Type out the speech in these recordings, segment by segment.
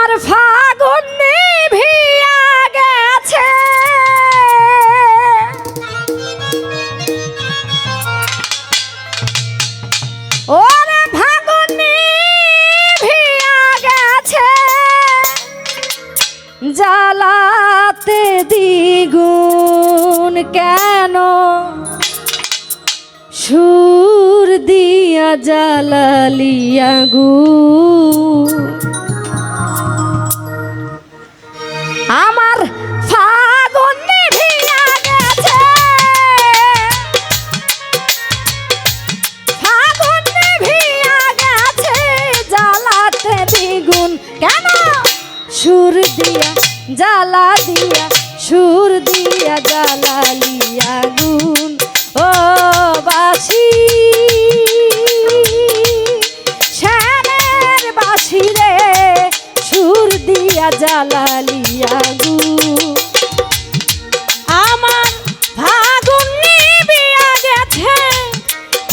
আমার ফাগুন নিভিয়া গেছে, ওরে ফাগুন নিভিয়া গেছে, জ্বালাতে দ্বিগুণ কেন সুর দিয়া জ্বালালিয়া গুণ। আমার ফাগুন নিভিয়া গেছে, ফাগুন নিভিয়া গেছে, জ্বালাতে দ্বিগুণ কেন সুর দিয়া জ্বালা দিয়া, সুর দিয়া জ্বালালিয়া গুণ। ও বাঁশি শ্যামের বাঁশি রে, সুর দিয়া জ্বালালিয়া গুণ। আমার ফাগুন নিভিয়া গেছে,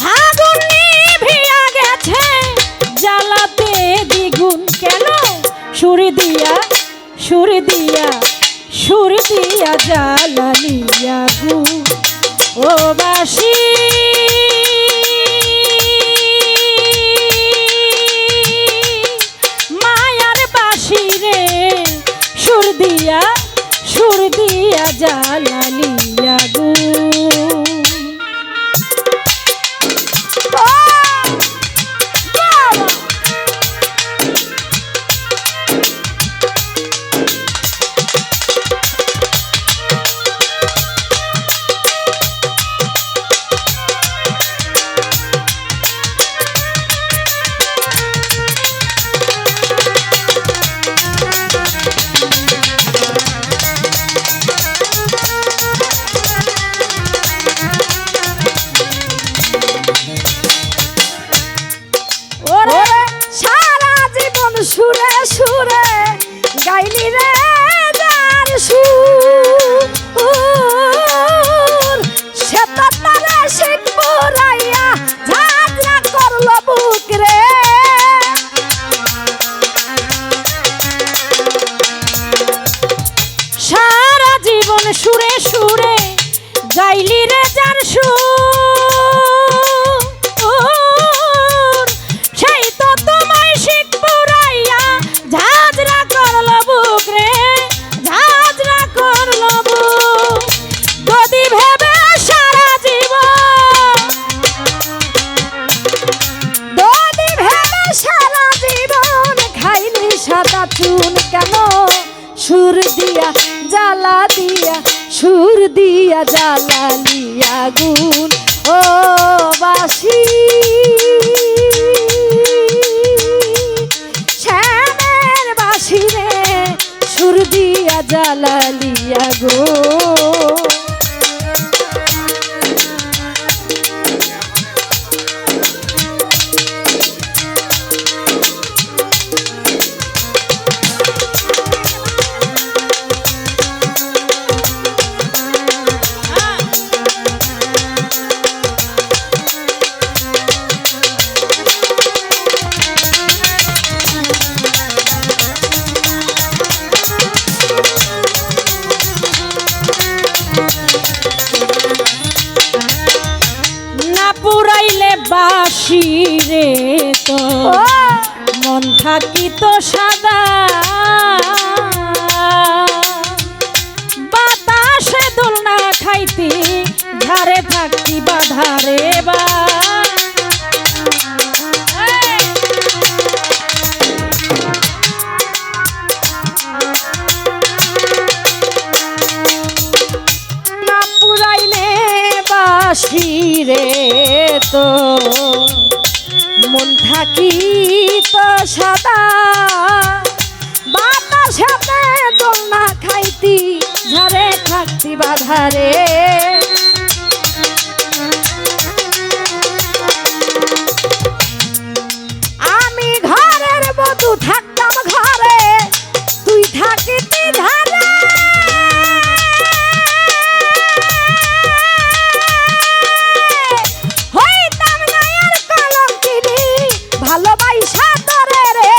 ফাগুন নিভিয়া গেছে, জ্বালাতে দ্বিগুণ কেন সুর দিয়া, সুর দিয়া, সুর দিয়া জ্বালালিয়া গুণ। ও বাঁশি মায়ার বাঁশি রে, সুর দিয়া, সুর দিয়া জ্বালালিয়া গুণ। সুরে সুরে গাইলি রে যার সুর, সে তারে শিখব রাইয়া ঝাঁঝরা করল বুক রে। সারা জীবন সুরে সুরে গাইলি রে যার সুর, সেই তো তোমায় শিখব রাইয়া ঝাঁঝরা করল বুক রে, ঝাঁঝরা করল বুক। যদি ভেবে সারা জীবন, যদি ভেবে সারা জীবন খাইলি সাদা চুন কেন সুর দিয়া জ্বালা দিয়া, সুর দিয়া জ্বালালিয়া গুণ। ও বাঁশি শ্যামের বাঁশি রে, সুর দিয়া জ্বালালিয়া গুণ। বাঁশি রে তো মন থাকিত সাদা, বাতাসে দোলনা খাইতি, ধারে থাকতি বাধারে বা। না পুরাইলে বাঁশি রে তো মন থাকিত সাদা, বাতাসে দোলনা খাইতি, ঝাড়ে থাকতি বাধারে। আমি ঘরের বধূ থাকতাম ঘরে, তুই থাকিতি ধারে। ভালোবাসা তোরে রে,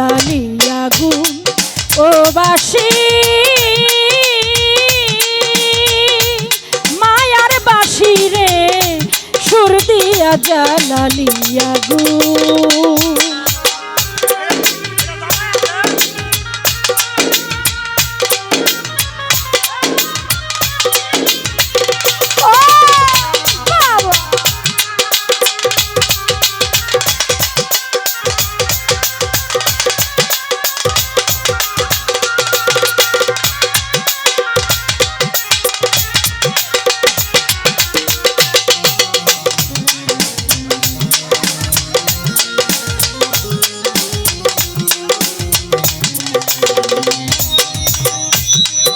জ্বালালি আগুন ও বাসি মায়ার বাসি রে সুর দিয়া জ্বালালি আগুন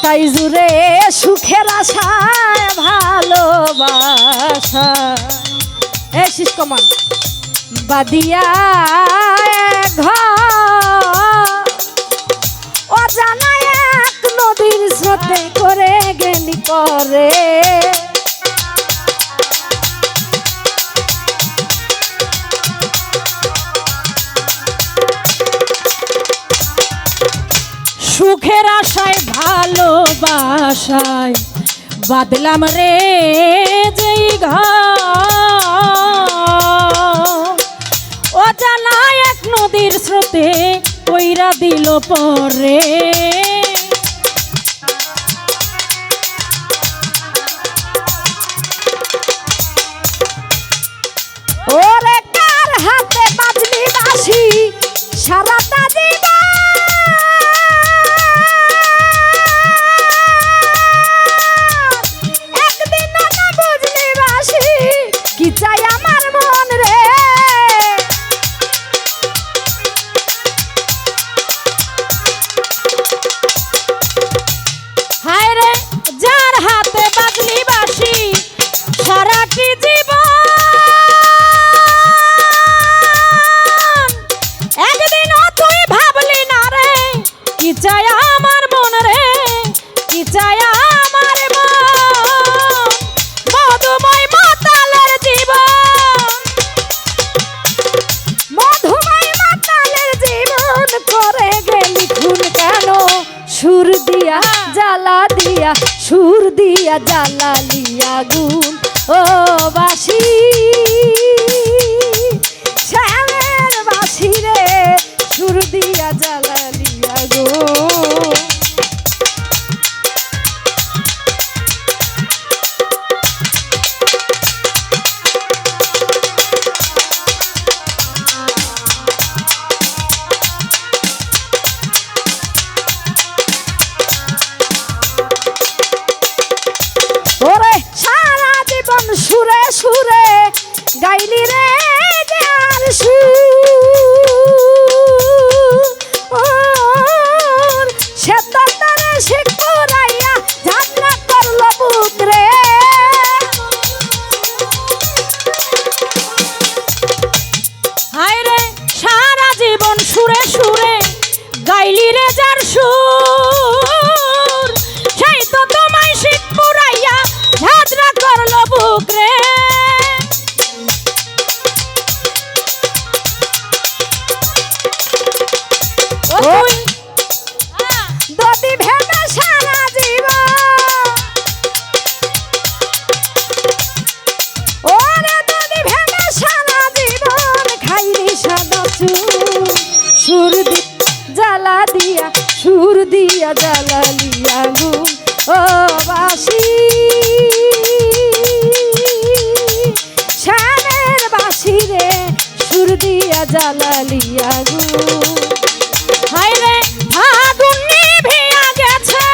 তাই জুড়ে সুখের আশায় ভালোবাসা এ শিস কমান বাদিয়া ঘর অজানা এক নদীর স্রোতে করে গেলি পরে সুখের আশায় ভালোবাসায় বাদলাম রে যেই ঘর অজানা এক নদীর স্রোতে কইরা দিল পরে ওরে কার হাতে বাজলি বাঁশি সারাটা জীবন কি চাই আমার মন রে হায় রে যার হাতে বাজলি বাঁশি সারাটি জীবন একদিনও তুই ভাবলি না রে কি চাই আমার মন রে কি চাই আমার মন মধুময় মাতালের জীবন মধুময় মাতালের জীবন করে গেলি খুন কেন সুর দিয়া জ্বালা দিয়া সুর দিয়া জ্বালালি আগুন ও বাসি শ্যামের বাসি রে সুর দিয়া জ্বালালি আগুন সুরে সুরে গাইলি রে যার সুর সে তারে শিখুরাইয়া ঝাঁকড়া করলো বুক রে হায় রে সারা জীবন সুরে সুরে গাইলি রে যার সুর সেই তো তোমায় শিখুরাইয়া ঝাঁকড়া করলো বুক রে দদি ভেবে সারা জীবন ওরে দদি ভেবে সারা জীবন খাইলি সাদা চুল সুর জ্বালা দিয়া সুর দিয়া জ্বালালি আগুন ও বাসি শ্যামের বাসি রে সুর দিয়া জ্বালালি আগুন হায় রে ফাগুন নিভিয়া গেছে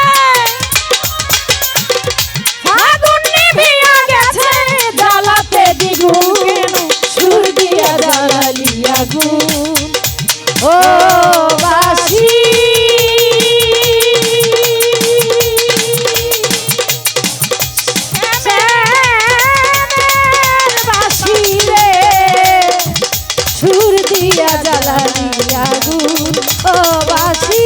ফাগুন নিভিয়া গেছে জ্বালাতে দ্বিগুণ সুর দিয়া জ্বালালি আগুন ও বাসি শ্যামের বাসি রে সুর দিয়া জ্বালালি আগুন ও বাসি